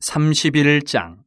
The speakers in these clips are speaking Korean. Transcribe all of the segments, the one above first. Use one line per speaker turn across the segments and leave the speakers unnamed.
31장.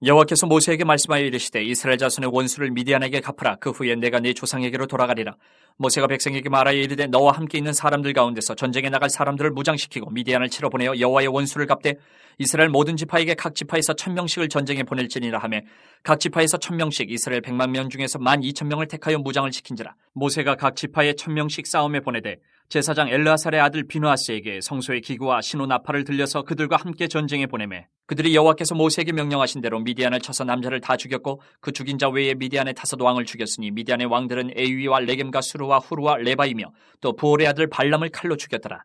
여호와께서 모세에게 말씀하여 이르시되 이스라엘 자손의 원수를 미디안에게 갚으라. 그 후에 내가 네 조상에게로 돌아가리라. 모세가 백성에게 말하여 이르되 너와 함께 있는 사람들 가운데서 전쟁에 나갈 사람들을 무장시키고 미디안을 치러 보내어 여호와의 원수를 갚되 이스라엘 모든 지파에게 각 지파에서 1000명씩을 전쟁에 보낼지니라 하며 각 지파에서 1000명씩 이스라엘 100만 명 중에서 12,000명을 택하여 무장을 시킨지라. 모세가 각 지파에 1000명씩 싸움에 보내되 제사장 엘르아살의 아들 비누아스에게 성소의 기구와 신호 나팔을 들려서 그들과 함께 전쟁에 보내매 그들이 여호와께서 모세에게 명령하신 대로 미디안을 쳐서 남자를 다 죽였고 그 죽인 자 외에 미디안의 5 왕을 죽였으니 미디안의 왕들은 에위와 레겜과 수르와 후르와 레바이며 또 부올의 아들 발람을 칼로 죽였더라.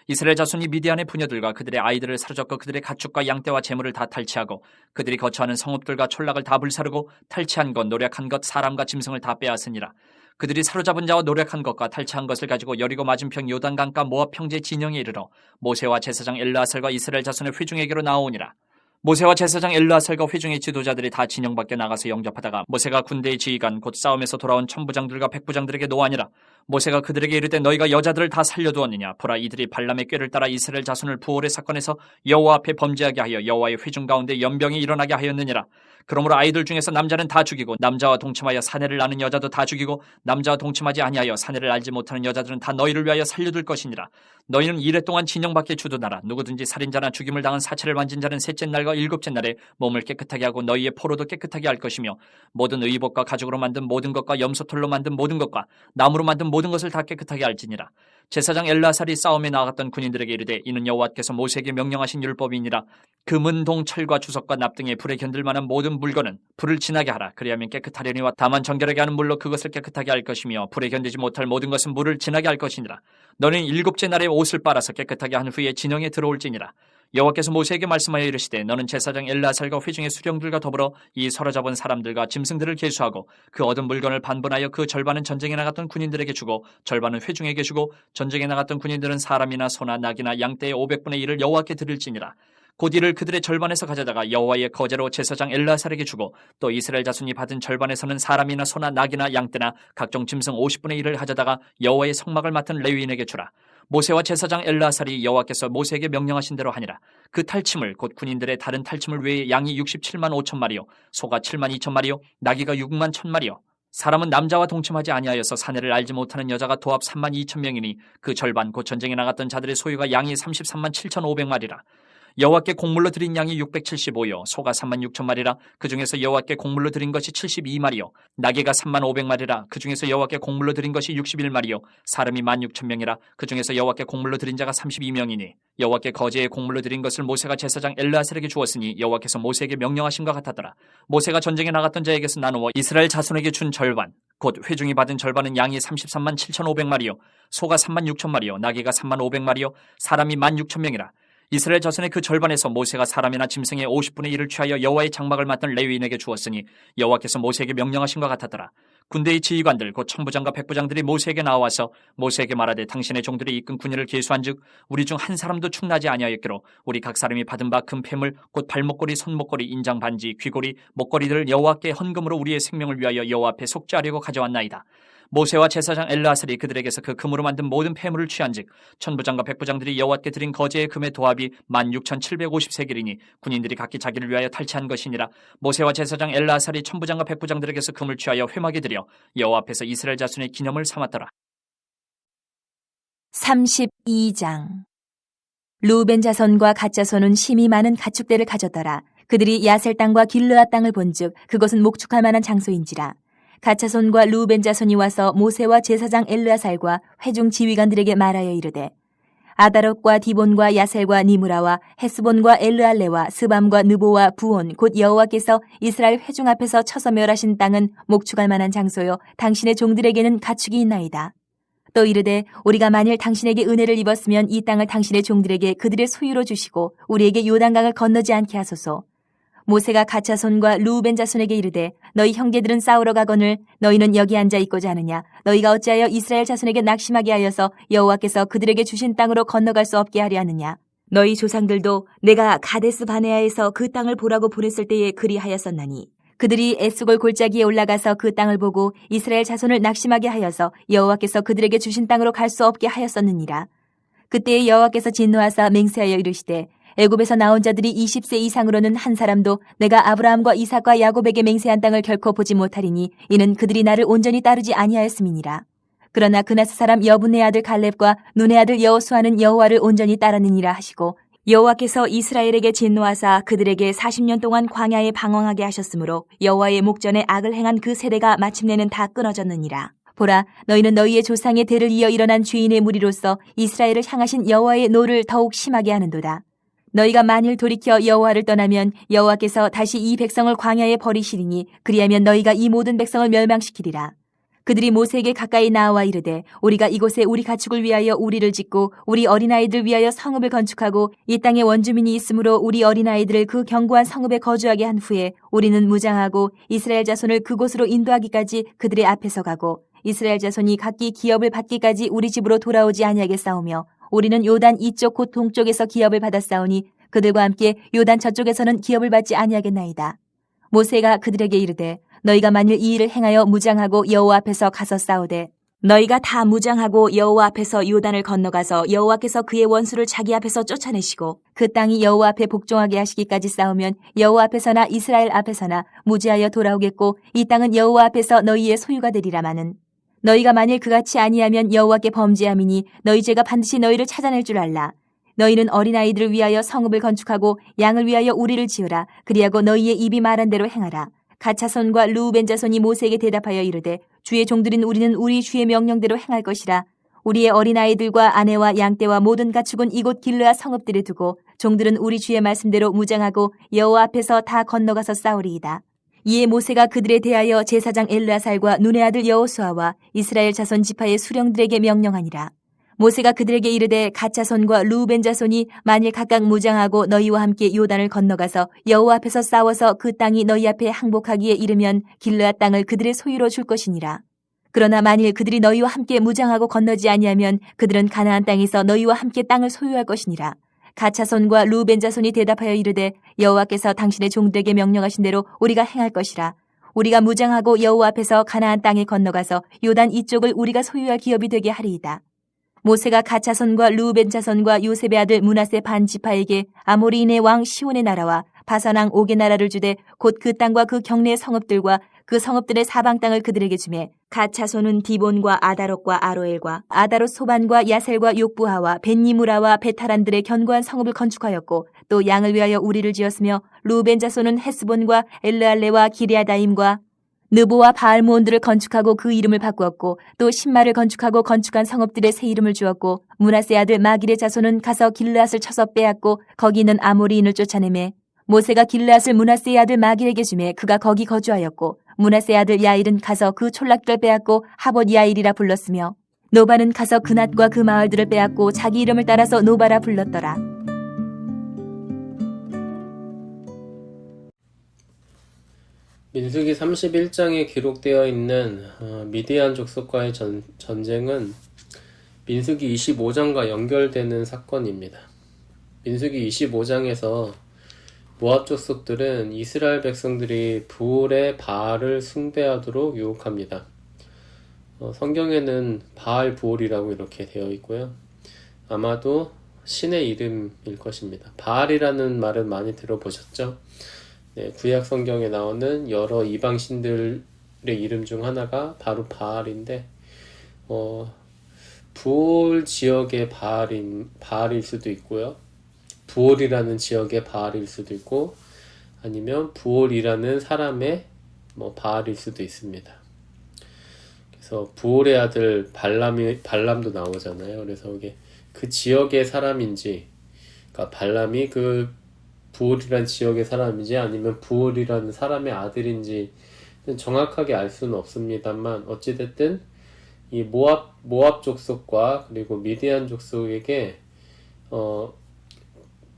이스라엘 자손이 미디안의 부녀들과 그들의 아이들을 사로잡고 그들의 가축과 양떼와 재물을 다 탈취하고 그들이 거처하는 성읍들과 촌락을 다 불사르고 탈취한 것, 노력한 것, 사람과 짐승을 다 빼앗으니라. 그들이 사로잡은 자와 노력한 것과 탈취한 것을 가지고 여리고 맞은편 요단강가 모압 평지의 진영에 이르러 모세와 제사장 엘르아살과 이스라엘 자손의 회중에게로 나오니라. 모세와 제사장 엘르아살과 회중의 지도자들이 다 진영 밖에 나가서 영접하다가 모세가 군대의 지휘관 곧 싸움에서 돌아온 천부장들과 백부장들에게 노하니라. 모세가 그들에게 이르되 너희가 여자들을 다 살려두었느냐. 보라, 이들이 발람의 꾀를 따라 이스라엘 자손을 부올의 사건에서 여호와 앞에 범죄하게 하여 여호와의 회중 가운데 연병이 일어나게 하였느니라. 그러므로 아이들 중에서 남자는 다 죽이고 남자와 동침하여 사내를 아는 여자도 다 죽이고 남자와 동침하지 아니하여 사내를 알지 못하는 여자들은 다 너희를 위하여 살려둘 것이니라. 너희는 이래 동안 진영 밖에 주둔하라. 누구든지 살인자나 죽임을 당한 사체를 만진 자는 셋째 날과 일곱째 날에 몸을 깨끗하게 하고 너희의 포로도 깨끗하게 할 것이며 모든 의복과 가죽으로 만든 모든 것과 염소털로 만든 모든 것과 나무로 만든 모든 것을 다 깨끗하게 할지니라. 제사장 엘르아살이 싸움에 나갔던 군인들에게 이르되 이는 여호와께서 모세에게 명령하신 율법이니라. 금은 동 철과 주석과 납 등의 불에 견딜 만한 모든 물건은 불을 지나게 하라. 그리하면 깨끗하려니와 다만 정결하게 하는 물로 그것을 깨끗하게 할 것이며 불에 견디지 못할 모든 것은 물을 지나게 할 것이니라. 너는 일곱째 날에 옷을 빨아서 깨끗하게 한 후에 진영에 들어올지니라. 여호와께서 모세에게 말씀하여 이르시되 너는 제사장 엘르아살과 회중의 수령들과 더불어 이 사로잡은 사람들과 짐승들을 계수하고 그 얻은 물건을 반분하여 그 절반은 전쟁에 나갔던 군인들에게 주고 절반은 회중에게 주고 전쟁에 나갔던 군인들은 사람이나 소나 낙이나 양떼의 500분의 1을 여호와께 드릴지니라. 곧 이를 그들의 절반에서 가져다가 여호와의 거제로 제사장 엘르아살에게 주고 또 이스라엘 자손이 받은 절반에서는 사람이나 소나 낙이나 양떼나 각종 짐승 50분의 1을 가져다가 여호와의 성막을 맡은 레위인에게 주라. 모세와 제사장 엘르아살이 여호와께서 모세에게 명령하신 대로 하니라. 그 탈침을 곧 군인들의 다른 탈침을 외에 양이 67만 5천 마리요 소가 7만 2천 마리요 나귀가 6만 1천 마리요 사람은 남자와 동침하지 아니하여서 사내를 알지 못하는 여자가 도합 3만 2천 명이니 그 절반 곧 전쟁에 나갔던 자들의 소유가 양이 33만 7천 5백 마리라. 여호와께 곡물로 드린 양이 675요 소가 3만 6천 마리라. 그 중에서 여호와께 곡물로 드린 것이 72마리요 나귀가 3만 5백 마리라. 그 중에서 여호와께 곡물로 드린 것이 61마리요 사람이 1만 6천 명이라. 그 중에서 여호와께 곡물로 드린 자가 32명이니 여호와께 거제에 곡물로 드린 것을 모세가 제사장 엘르아살에게 주었으니 여호와께서 모세에게 명령하신 것 같았더라. 모세가 전쟁에 나갔던 자에게서 나누어 이스라엘 자손에게 준 절반 곧 회중이 받은 절반은 양이 33만 7천 5백 마리요 소가 3만 6천 마리요 나귀가 3만 5백 마리요 사람이 1만 6천 명이라. 이스라엘 자손의 그 절반에서 모세가 사람이나 짐승의 50분의 1을 취하여 여호와의 장막을 맡던 레위인에게 주었으니 여호와께서 모세에게 명령하신 것 같았더라. 군대의 지휘관들 곧 천부장과 백부장들이 모세에게 나와서 모세에게 말하되 당신의 종들이 이끈 군인을 계수한즉 우리 중 한 사람도 충나지 아니하였기로 우리 각 사람이 받은 바 금폐물 곧 발목걸이 손목걸이 인장 반지 귀고리 목걸이들을 여호와께 헌금으로 우리의 생명을 위하여 여호와 앞에 속죄하려고 가져왔나이다. 모세와 제사장 엘르아살이 그들에게서 그 금으로 만든 모든 폐물을 취한즉 천부장과 백부장들이 여호와께 드린 거제의 금의 도합이 16,750세겔이니 군인들이 각기 자기를 위하여 탈취한 것이니라. 모세와 제사장 엘르아살이 천부장과 백부장들에게서 금을 취하여 회막에 들여 여호와 앞에서 이스라엘 자손의 기념을 삼았더라.
32장. 루벤 자손과 갓 자손은 심히 많은 가축대를 가졌더라. 그들이 야셀 땅과 길르앗 땅을 본즉 그것은 목축할 만한 장소인지라. 갓 자손과 루벤 자손이 와서 모세와 제사장 엘르아살과 회중 지휘관들에게 말하여 이르되 아다롯과 디본과 야셀과 니무라와 헤스본과 엘르알레와 스밤과 느보와 부온 곧 여호와께서 이스라엘 회중 앞에서 쳐서 멸하신 땅은 목축할 만한 장소요 당신의 종들에게는 가축이 있나이다. 또 이르되 우리가 만일 당신에게 은혜를 입었으면 이 땅을 당신의 종들에게 그들의 소유로 주시고 우리에게 요단강을 건너지 않게 하소서. 모세가 갓 자손과 루벤 자손에게 이르되 너희 형제들은 싸우러 가거늘 너희는 여기 앉아 있고자 하느냐. 너희가 어찌하여 이스라엘 자손에게 낙심하게 하여서 여호와께서 그들에게 주신 땅으로 건너갈 수 없게 하려 하느냐. 너희 조상들도 내가 가데스 바네아에서 그 땅을 보라고 보냈을 때에 그리하였었나니 그들이 에스골 골짜기에 올라가서 그 땅을 보고 이스라엘 자손을 낙심하게 하여서 여호와께서 그들에게 주신 땅으로 갈 수 없게 하였었느니라. 그때에 여호와께서 진노하사 맹세하여 이르시되 애굽에서 나온 자들이 20세 이상으로는 한 사람도 내가 아브라함과 이삭과 야곱에게 맹세한 땅을 결코 보지 못하리니 이는 그들이 나를 온전히 따르지 아니하였음이니라. 그러나 그나스 사람 여분의 아들 갈렙과 눈의 아들 여호수아는 여호와를 온전히 따르느니라 하시고 여호와께서 이스라엘에게 진노하사 그들에게 40년 동안 광야에 방황하게 하셨으므로 여호와의 목전에 악을 행한 그 세대가 마침내는 다 끊어졌느니라. 보라, 너희는 너희의 조상의 대를 이어 일어난 주인의 무리로서 이스라엘을 향하신 여호와의 노를 더욱 심하게 하는도다. 너희가 만일 돌이켜 여호와를 떠나면 여호와께서 다시 이 백성을 광야에 버리시리니 그리하면 너희가 이 모든 백성을 멸망시키리라. 그들이 모세에게 가까이 나와 이르되 우리가 이곳에 우리 가축을 위하여 우리를 짓고 우리 어린아이들 위하여 성읍을 건축하고 이 땅에 원주민이 있으므로 우리 어린아이들을 그 견고한 성읍에 거주하게 한 후에 우리는 무장하고 이스라엘 자손을 그곳으로 인도하기까지 그들의 앞에서 가고 이스라엘 자손이 각기 기업을 받기까지 우리 집으로 돌아오지 아니하겠사오며 우리는 요단 이쪽 곧 동쪽에서 기업을 받았사오니 그들과 함께 요단 저쪽에서는 기업을 받지 아니하겠나이다. 모세가 그들에게 이르되 너희가 만일 이 일을 행하여 무장하고 여호와 앞에서 가서 싸우되 너희가 다 무장하고 여호와 앞에서 요단을 건너가서 여호와께서 그의 원수를 자기 앞에서 쫓아내시고 그 땅이 여호와 앞에 복종하게 하시기까지 싸우면 여호와 앞에서나 이스라엘 앞에서나 무지하여 돌아오겠고 이 땅은 여호와 앞에서 너희의 소유가 되리라마는 너희가 만일 그같이 아니하면 여호와께 범죄함이니 너희 죄가 반드시 너희를 찾아낼 줄 알라. 너희는 어린아이들을 위하여 성읍을 건축하고 양을 위하여 우리를 지으라. 그리하고 너희의 입이 말한 대로 행하라. 갓자손과 르우벤 자손이 모세에게 대답하여 이르되 주의 종들인 우리는 우리 주의 명령대로 행할 것이라. 우리의 어린아이들과 아내와 양떼와 모든 가축은 이곳 길르아 성읍들에 두고 종들은 우리 주의 말씀대로 무장하고 여호와 앞에서 다 건너가서 싸우리이다. 이에 모세가 그들에 대하여 제사장 엘르아살과 눈의 아들 여호수아와 이스라엘 자손 지파의 수령들에게 명령하니라. 모세가 그들에게 이르되 갓자손과 르우벤 자손이 만일 각각 무장하고 너희와 함께 요단을 건너가서 여호와 앞에서 싸워서 그 땅이 너희 앞에 항복하기에 이르면 길르앗 땅을 그들의 소유로 줄 것이니라. 그러나 만일 그들이 너희와 함께 무장하고 건너지 아니하면 그들은 가나안 땅에서 너희와 함께 땅을 소유할 것이니라. 갓자손과 르우벤 자손이 대답하여 이르되 여호와께서 당신의 종들에게 명령하신 대로 우리가 행할 것이라. 우리가 무장하고 여호와 앞에서 가나안 땅에 건너가서 요단 이쪽을 우리가 소유할 기업이 되게 하리이다. 모세가 갓자손과 르우벤 자손과 요셉의 아들 므낫세 반 지파에게 아모리인의 왕 시온의 나라와 바산 왕 옥의 나라를 주되 곧 그 땅과 그 경내의 성읍들과 그 성읍들의 사방 땅을 그들에게 주매 갓자손은 디본과 아다롯과 아로엘과 아다롯 소반과 야셀과 욕부하와 벤니무라와 베타란들의 견고한 성읍을 건축하였고 또 양을 위하여 우리를 지었으며 르우벤 자손은 헤스본과 엘르알레와 기리아다임과 느보와 바알모온들을 건축하고 그 이름을 바꾸었고 또 신마를 건축하고 건축한 성읍들의 새 이름을 주었고 므낫세 아들 마길의 자손은 가서 길르앗을 쳐서 빼앗고 거기 있는 아모리인을 쫓아내매 모세가 길르앗을 므낫세의 아들 마길에게 주매 그가 거기 거주하였고 므낫세의 아들 야일은 가서 그 촌락들을 빼앗고 하봇 야일이라 불렀으며 노바는 가서 그낫과 그 마을들을 빼앗고 자기 이름을 따라서 노바라 불렀더라.
민수기 31장에 기록되어 있는 미디안 족속과의 전쟁은 민수기 25장과 연결되는 사건입니다. 민수기 25장에서 모압 족속들은 이스라엘 백성들이 부올의 바알을 숭배하도록 유혹합니다. 성경에는 바알 부올이라고 이렇게 되어 있고요. 아마도 신의 이름일 것입니다. 바알이라는 말은 많이 들어보셨죠? 네, 구약 성경에 나오는 여러 이방 신들의 이름 중 하나가 바로 바알인데 부올 지역의 바알일 수도 있고요. 부올이라는 지역의 바알일 수도 있고 아니면 부올이라는 사람의 바알일 수도 있습니다. 그래서 부올의 아들 발람도 나오잖아요. 그래서 이게 그 지역의 사람인지, 그러니까 발람이 그 부올이라는 지역의 사람인지 아니면 부올이라는 사람의 아들인지 정확하게 알 수는 없습니다만 어찌됐든 이 모압 족속과 그리고 미디안 족속에게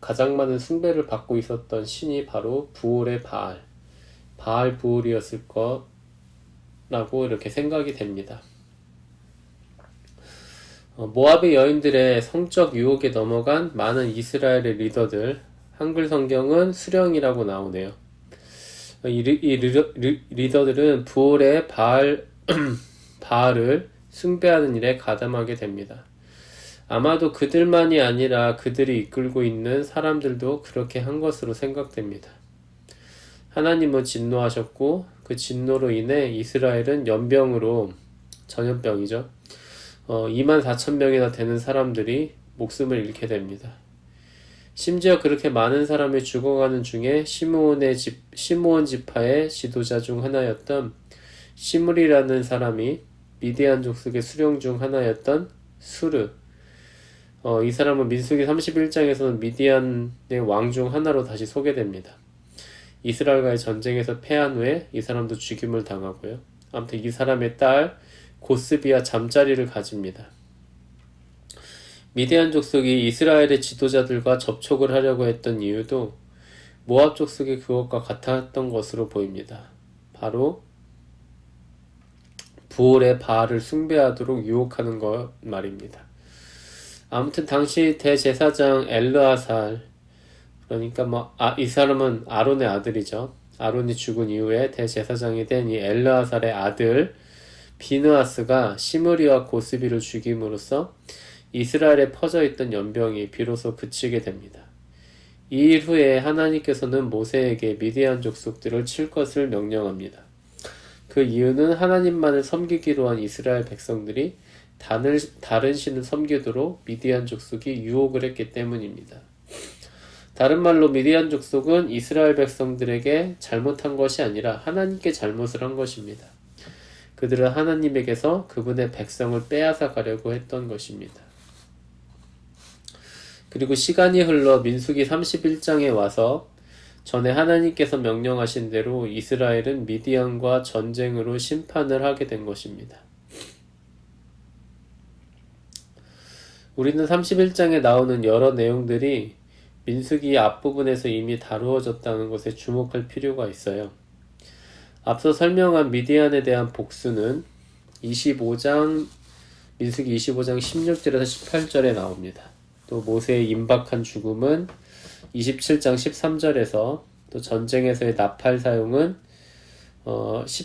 가장 많은 숭배를 받고 있었던 신이 바로 부올의 바알 부올이었을 거라고 이렇게 생각이 됩니다. 모압의 여인들의 성적 유혹에 넘어간 많은 이스라엘의 리더들, 한글 성경은 수령이라고 나오네요. 이 리더들은 부올의 바알을 숭배하는 일에 가담하게 됩니다. 아마도 그들만이 아니라 그들이 이끌고 있는 사람들도 그렇게 한 것으로 생각됩니다. 하나님은 진노하셨고 그 진노로 인해 이스라엘은 연병으로, 전염병이죠. 24,000명이나 되는 사람들이 목숨을 잃게 됩니다. 심지어 그렇게 많은 사람이 죽어가는 중에 시므온 지파의 지도자 중 하나였던 시므리라는 사람이 미디안 족속의 수령 중 하나였던 수르, 이 사람은 민수기 31장에서는 미디안의 왕 중 하나로 다시 소개됩니다. 이스라엘과의 전쟁에서 패한 후에 이 사람도 죽임을 당하고요. 아무튼 이 사람의 딸 고스비와 잠자리를 가집니다. 미디안 족속이 이스라엘의 지도자들과 접촉을 하려고 했던 이유도 모압 족속이 그것과 같았던 것으로 보입니다. 바로 부올의 바알을 숭배하도록 유혹하는 것 말입니다. 아무튼 당시 대제사장 엘르아살, 그러니까 이 사람은 아론의 아들이죠. 아론이 죽은 이후에 대제사장이 된 이 엘르아살의 아들 비느하스가 시므리와 고스비를 죽임으로써 이스라엘에 퍼져있던 연병이 비로소 그치게 됩니다. 이 일 후에 하나님께서는 모세에게 미디안 족속들을 칠 것을 명령합니다. 그 이유는 하나님만을 섬기기로 한 이스라엘 백성들이 다른 신을 섬기도록 미디안 족속이 유혹을 했기 때문입니다. 다른 말로 미디안 족속은 이스라엘 백성들에게 잘못한 것이 아니라 하나님께 잘못을 한 것입니다. 그들은 하나님에게서 그분의 백성을 빼앗아 가려고 했던 것입니다. 그리고 시간이 흘러 민수기 31장에 와서 전에 하나님께서 명령하신 대로 이스라엘은 미디안과 전쟁으로 심판을 하게 된 것입니다. 우리는 31장에 나오는 여러 내용들이 민수기 앞부분에서 이미 다루어졌다는 것에 주목할 필요가 있어요. 앞서 설명한 미디안에 대한 복수는 민수기 25장 16절에서 18절에 나옵니다. 또 모세의 임박한 죽음은 27장 13절에서, 또 전쟁에서의 나팔 사용은 10장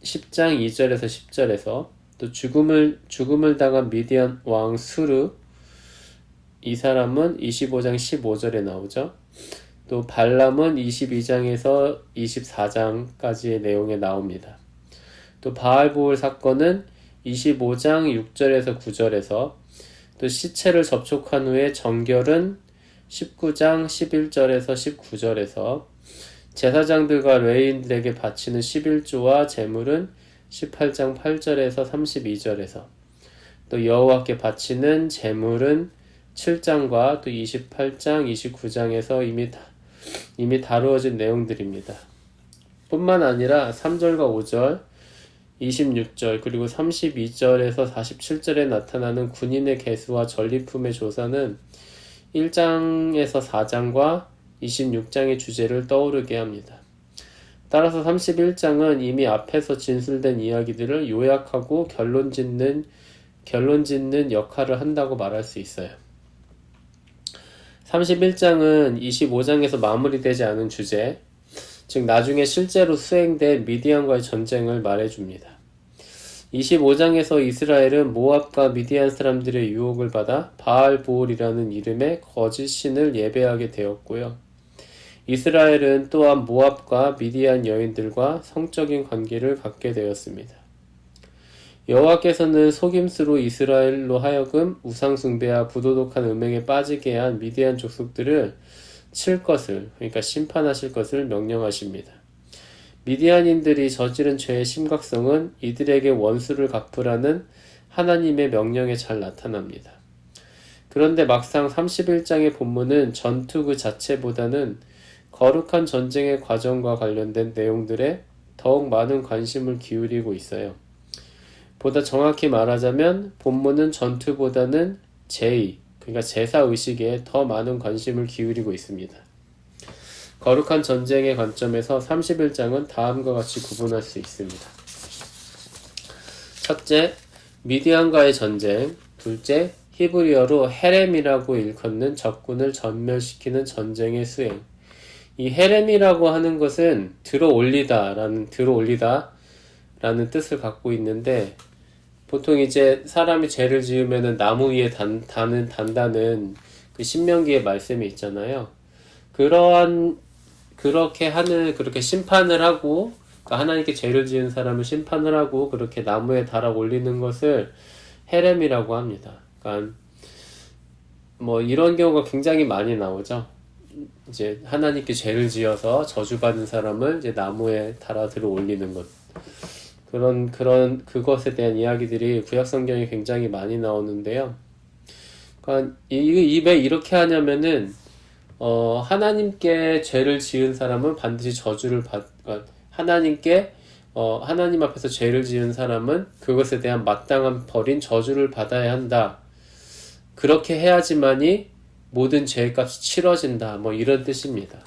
2절에서 10절에서, 또 죽음을 당한 미디안 왕 수르, 이 사람은 25장 15절에 나오죠. 또 발람은 22장에서 24장까지의 내용에 나옵니다. 또 바알보올 사건은 25장 6절에서 9절에서, 또 시체를 접촉한 후에 정결은 19장 11절에서 19절에서, 제사장들과 레위인들에게 바치는 11조와 제물은 18장 8절에서 32절에서, 또 여호와께 바치는 제물은 7장과 또 28장, 29장에서 이미 다루어진 내용들입니다. 뿐만 아니라 3절과 5절, 26절, 그리고 32절에서 47절에 나타나는 군인의 계수와 전리품의 조사는 1장에서 4장과 26장의 주제를 떠오르게 합니다. 따라서 31장은 이미 앞에서 진술된 이야기들을 요약하고 결론 짓는 역할을 한다고 말할 수 있어요. 31장은 25장에서 마무리되지 않은 주제, 즉 나중에 실제로 수행된 미디안과의 전쟁을 말해줍니다. 25장에서 이스라엘은 모압과 미디안 사람들의 유혹을 받아 바알보올이라는 이름의 거짓 신을 예배하게 되었고요. 이스라엘은 또한 모압과 미디안 여인들과 성적인 관계를 갖게 되었습니다. 여호와께서는 속임수로 이스라엘로 하여금 우상숭배와 부도덕한 음행에 빠지게 한 미디안 족속들을 칠 것을, 그러니까 심판하실 것을 명령하십니다. 미디안인들이 저지른 죄의 심각성은 이들에게 원수를 갚으라는 하나님의 명령에 잘 나타납니다. 그런데 막상 31장의 본문은 전투 그 자체보다는 거룩한 전쟁의 과정과 관련된 내용들에 더욱 많은 관심을 기울이고 있어요. 보다 정확히 말하자면 본문은 전투보다는 제의, 그러니까 제사의식에 더 많은 관심을 기울이고 있습니다. 거룩한 전쟁의 관점에서 31장은 다음과 같이 구분할 수 있습니다. 첫째, 미디안과의 전쟁. 둘째, 히브리어로 헤렘이라고 일컫는 적군을 전멸시키는 전쟁의 수행. 이 헤렘이라고 하는 것은 들어올리다라는 뜻을 갖고 있는데, 보통 이제 사람이 죄를 지으면은 나무 위에 단다는 그 신명기의 말씀이 있잖아요. 그렇게 심판을 하고, 그러니까 하나님께 죄를 지은 사람을 심판을 하고 그렇게 나무에 달아 올리는 것을 헤렘이라고 합니다. 그러니까 뭐 이런 경우가 굉장히 많이 나오죠. 이제 하나님께 죄를 지어서 저주받은 사람을 이제 나무에 달아 들어 올리는 것. 그것에 대한 이야기들이 구약 성경에 굉장히 많이 나오는데요. 그러니까 왜 이렇게 하냐면은 하나님께 죄를 지은 사람은 반드시 하나님 앞에서 죄를 지은 사람은 그것에 대한 마땅한 벌인 저주를 받아야 한다. 그렇게 해야지만이 모든 죄의 값이 치러진다. 뭐 이런 뜻입니다.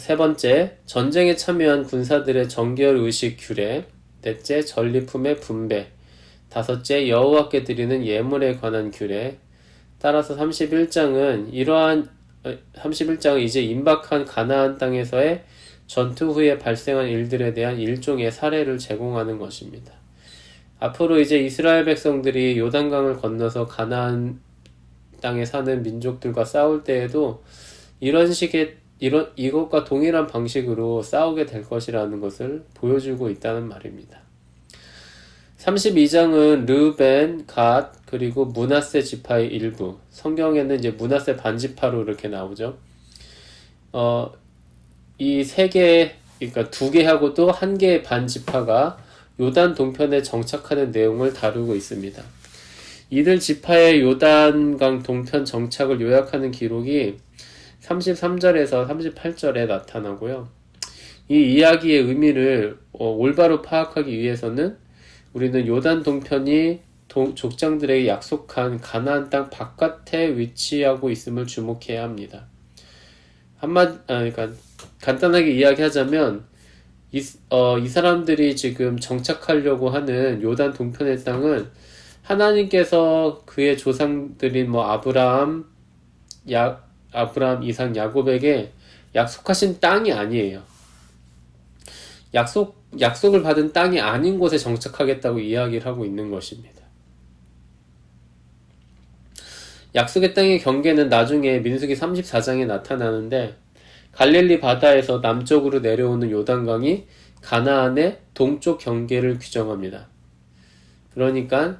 세 번째, 전쟁에 참여한 군사들의 정결의식 규례. 넷째, 전리품의 분배. 다섯째, 여호와께 드리는 예물에 관한 규례. 따라서 31장은 이제 임박한 가나안 땅에서의 전투 후에 발생한 일들에 대한 일종의 사례를 제공하는 것입니다. 앞으로 이제 이스라엘 백성들이 요단강을 건너서 가나안 땅에 사는 민족들과 싸울 때에도 이것과 동일한 방식으로 싸우게 될 것이라는 것을 보여주고 있다는 말입니다. 32장은 르우벤, 갓, 그리고 므낫세 지파의 일부. 성경에는 이제 므낫세 반지파로 이렇게 나오죠. 이 그러니까 2개하고도 1개의 반지파가 요단 동편에 정착하는 내용을 다루고 있습니다. 이들 지파의 요단강 동편 정착을 요약하는 기록이 33절에서 38절에 나타나고요. 이 이야기의 의미를 올바로 파악하기 위해서는 우리는 요단 동편이 족장들에게 약속한 가나안 땅 바깥에 위치하고 있음을 주목해야 합니다. 그러니까 간단하게 이야기하자면 이 사람들이 지금 정착하려고 하는 요단 동편의 땅은 하나님께서 그의 조상들인 아브라함, 이삭, 야곱에게 약속하신 땅이 아니에요. 약속을 받은 땅이 아닌 곳에 정착하겠다고 이야기를 하고 있는 것입니다. 약속의 땅의 경계는 나중에 민수기 34장에 나타나는데 갈릴리 바다에서 남쪽으로 내려오는 요단강이 가나안의 동쪽 경계를 규정합니다. 그러니까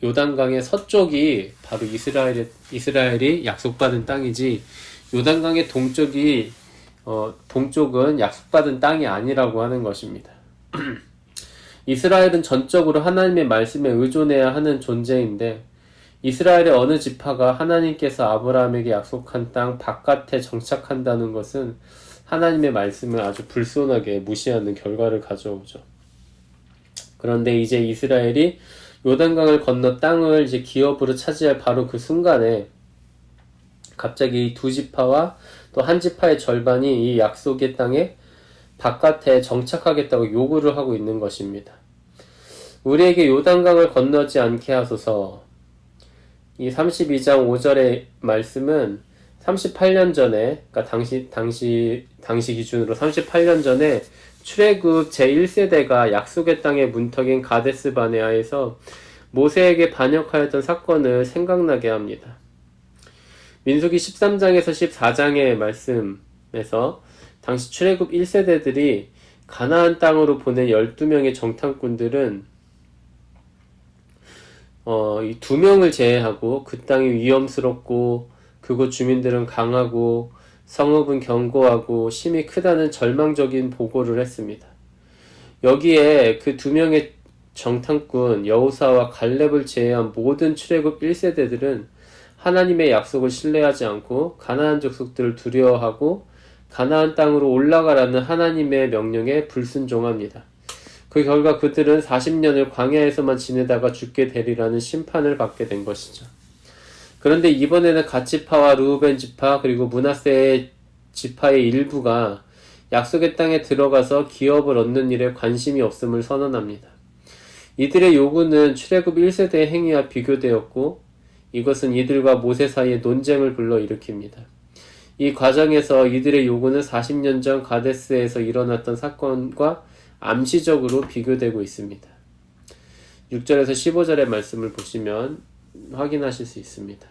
요단강의 서쪽이 바로 이스라엘이 약속받은 땅이지, 요단강의 동쪽은 약속받은 땅이 아니라고 하는 것입니다. 이스라엘은 전적으로 하나님의 말씀에 의존해야 하는 존재인데, 이스라엘의 어느 지파가 하나님께서 아브라함에게 약속한 땅 바깥에 정착한다는 것은 하나님의 말씀을 아주 불손하게 무시하는 결과를 가져오죠. 그런데 이제 이스라엘이 요단강을 건너 땅을 이제 기업으로 차지할 바로 그 순간에 갑자기 2지파와 또 1지파의 절반이 이 약속의 땅에 바깥에 정착하겠다고 요구를 하고 있는 것입니다. 우리에게 요단강을 건너지 않게 하소서. 이 32장 5절의 말씀은 38년 전에, 그러니까 당시 기준으로 38년 전에 출애굽 제1세대가 약속의 땅의 문턱인 가데스 바네아에서 모세에게 반역하였던 사건을 생각나게 합니다. 민수기 13장에서 14장의 말씀에서 당시 출애굽 1세대들이 가나안 땅으로 보낸 12명의 정탐꾼들은 이 2명을 제외하고 그 땅이 위험스럽고 그곳 주민들은 강하고 성읍은 견고하고 심히 크다는 절망적인 보고를 했습니다. 여기에 그 2명의 정탐꾼 여호사와 갈렙을 제외한 모든 출애굽 1세대들은 하나님의 약속을 신뢰하지 않고 가나안 족속들을 두려워하고 가나안 땅으로 올라가라는 하나님의 명령에 불순종합니다. 그 결과 그들은 40년을 광야에서만 지내다가 죽게 되리라는 심판을 받게 된 것이죠. 그런데 이번에는 갓지파와 르우벤 지파 그리고 므낫세 지파의 일부가 약속의 땅에 들어가서 기업을 얻는 일에 관심이 없음을 선언합니다. 이들의 요구는 출애굽 1세대의 행위와 비교되었고 이것은 이들과 모세 사이에 논쟁을 불러일으킵니다. 이 과정에서 이들의 요구는 40년 전 가데스에서 일어났던 사건과 암시적으로 비교되고 있습니다. 6절에서 15절의 말씀을 보시면 확인하실 수 있습니다.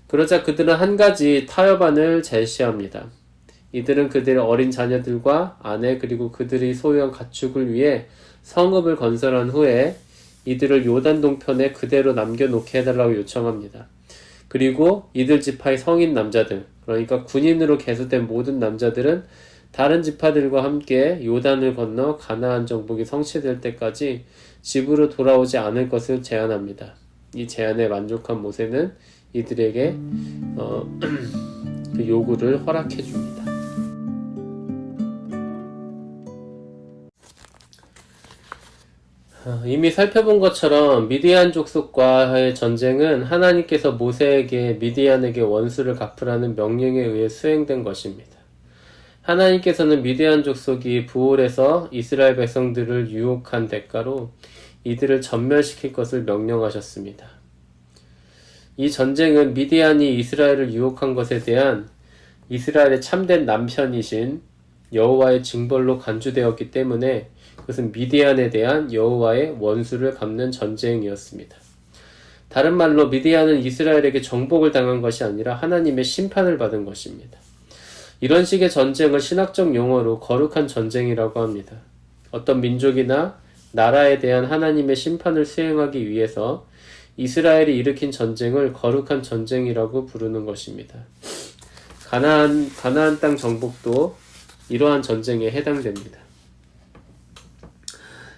그러자 그들은 한 가지 타협안을 제시합니다. 이들은 그들의 어린 자녀들과 아내 그리고 그들이 소유한 가축을 위해 성읍을 건설한 후에 이들을 요단 동편에 그대로 남겨놓게 해달라고 요청합니다. 그리고 이들 지파의 성인 남자들, 그러니까 군인으로 계수된 모든 남자들은 다른 지파들과 함께 요단을 건너 가나안 정복이 성취될 때까지 집으로 돌아오지 않을 것을 제안합니다. 이 제안에 만족한 모세는 이들에게 그 요구를 허락해 줍니다. 이미 살펴본 것처럼 미디안 족속과의 전쟁은 하나님께서 모세에게 미디안에게 원수를 갚으라는 명령에 의해 수행된 것입니다. 하나님께서는 미디안 족속이 부올에서 이스라엘 백성들을 유혹한 대가로 이들을 전멸시킬 것을 명령하셨습니다. 이 전쟁은 미디안이 이스라엘을 유혹한 것에 대한 이스라엘의 참된 남편이신 여호와의 징벌로 간주되었기 때문에 그것은 미디안에 대한 여호와의 원수를 갚는 전쟁이었습니다. 다른 말로 미디안은 이스라엘에게 정복을 당한 것이 아니라 하나님의 심판을 받은 것입니다. 이런 식의 전쟁을 신학적 용어로 거룩한 전쟁이라고 합니다. 어떤 민족이나 나라에 대한 하나님의 심판을 수행하기 위해서 이스라엘이 일으킨 전쟁을 거룩한 전쟁이라고 부르는 것입니다. 가나안 땅 정복도 이러한 전쟁에 해당됩니다.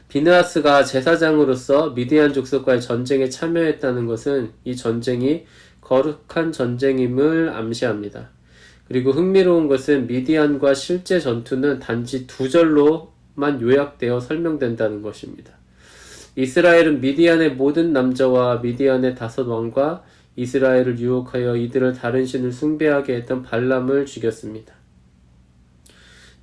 비느하스가 제사장으로서 미디안 족속과의 전쟁에 참여했다는 것은 이 전쟁이 거룩한 전쟁임을 암시합니다. 그리고 흥미로운 것은 미디안과 실제 전투는 단지 2절로만 요약되어 설명된다는 것입니다. 이스라엘은 미디안의 모든 남자와 미디안의 5왕과 이스라엘을 유혹하여 이들을 다른 신을 숭배하게 했던 발람을 죽였습니다.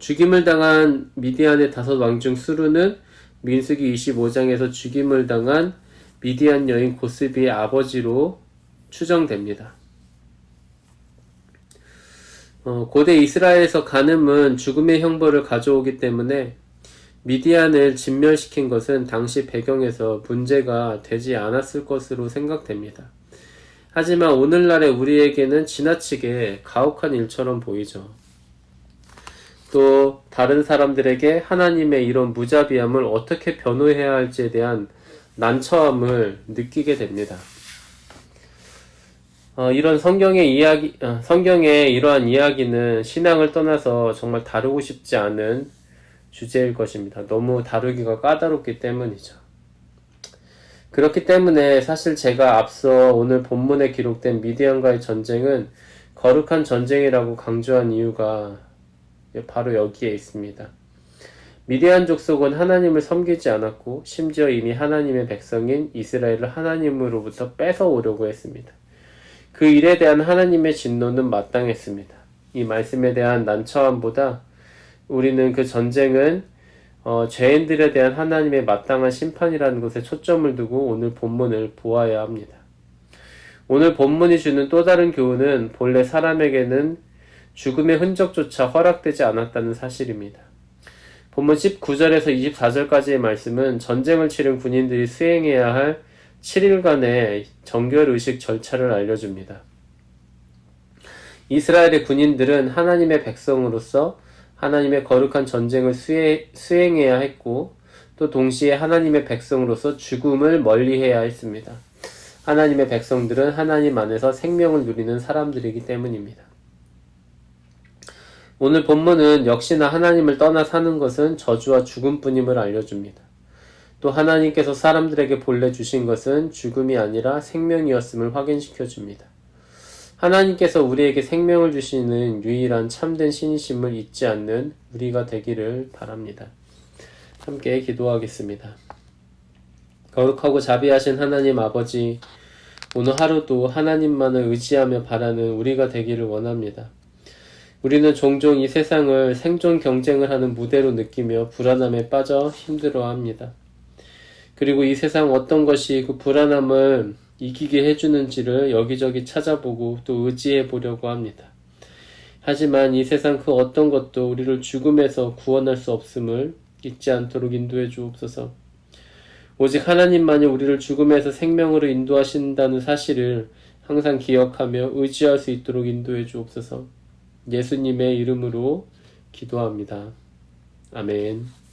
죽임을 당한 미디안의 5왕 중 수르는 민수기 25장에서 죽임을 당한 미디안 여인 고스비의 아버지로 추정됩니다. 고대 이스라엘에서 간음은 죽음의 형벌을 가져오기 때문에 미디안을 진멸시킨 것은 당시 배경에서 문제가 되지 않았을 것으로 생각됩니다. 하지만 오늘날의 우리에게는 지나치게 가혹한 일처럼 보이죠. 또 다른 사람들에게 하나님의 이런 무자비함을 어떻게 변호해야 할지에 대한 난처함을 느끼게 됩니다. 이런 성경의 이러한 이야기는 신앙을 떠나서 정말 다루고 싶지 않은 주제일 것입니다. 너무 다루기가 까다롭기 때문이죠. 그렇기 때문에 사실 제가 앞서 오늘 본문에 기록된 미디안과의 전쟁은 거룩한 전쟁이라고 강조한 이유가 바로 여기에 있습니다. 미디안 족속은 하나님을 섬기지 않았고 심지어 이미 하나님의 백성인 이스라엘을 하나님으로부터 뺏어오려고 했습니다. 그 일에 대한 하나님의 진노는 마땅했습니다. 이 말씀에 대한 난처함보다 우리는 그 전쟁은 죄인들에 대한 하나님의 마땅한 심판이라는 것에 초점을 두고 오늘 본문을 보아야 합니다. 오늘 본문이 주는 또 다른 교훈은 본래 사람에게는 죽음의 흔적조차 허락되지 않았다는 사실입니다. 본문 19절에서 24절까지의 말씀은 전쟁을 치른 군인들이 수행해야 할 7일간의 정결의식 절차를 알려줍니다. 이스라엘의 군인들은 하나님의 백성으로서 하나님의 거룩한 전쟁을 수행해야 했고 또 동시에 하나님의 백성으로서 죽음을 멀리해야 했습니다. 하나님의 백성들은 하나님 안에서 생명을 누리는 사람들이기 때문입니다. 오늘 본문은 역시나 하나님을 떠나 사는 것은 저주와 죽음뿐임을 알려줍니다. 또 하나님께서 사람들에게 본래 주신 것은 죽음이 아니라 생명이었음을 확인시켜줍니다. 하나님께서 우리에게 생명을 주시는 유일한 참된 신이심을 잊지 않는 우리가 되기를 바랍니다. 함께 기도하겠습니다. 거룩하고 자비하신 하나님 아버지, 오늘 하루도 하나님만을 의지하며 바라는 우리가 되기를 원합니다. 우리는 종종 이 세상을 생존 경쟁을 하는 무대로 느끼며 불안함에 빠져 힘들어합니다. 그리고 이 세상 어떤 것이 그 불안함을 이기게 해주는지를 여기저기 찾아보고 또 의지해 보려고 합니다. 하지만 이 세상 그 어떤 것도 우리를 죽음에서 구원할 수 없음을 잊지 않도록 인도해 주옵소서. 오직 하나님만이 우리를 죽음에서 생명으로 인도하신다는 사실을 항상 기억하며 의지할 수 있도록 인도해 주옵소서. 예수님의 이름으로 기도합니다. 아멘.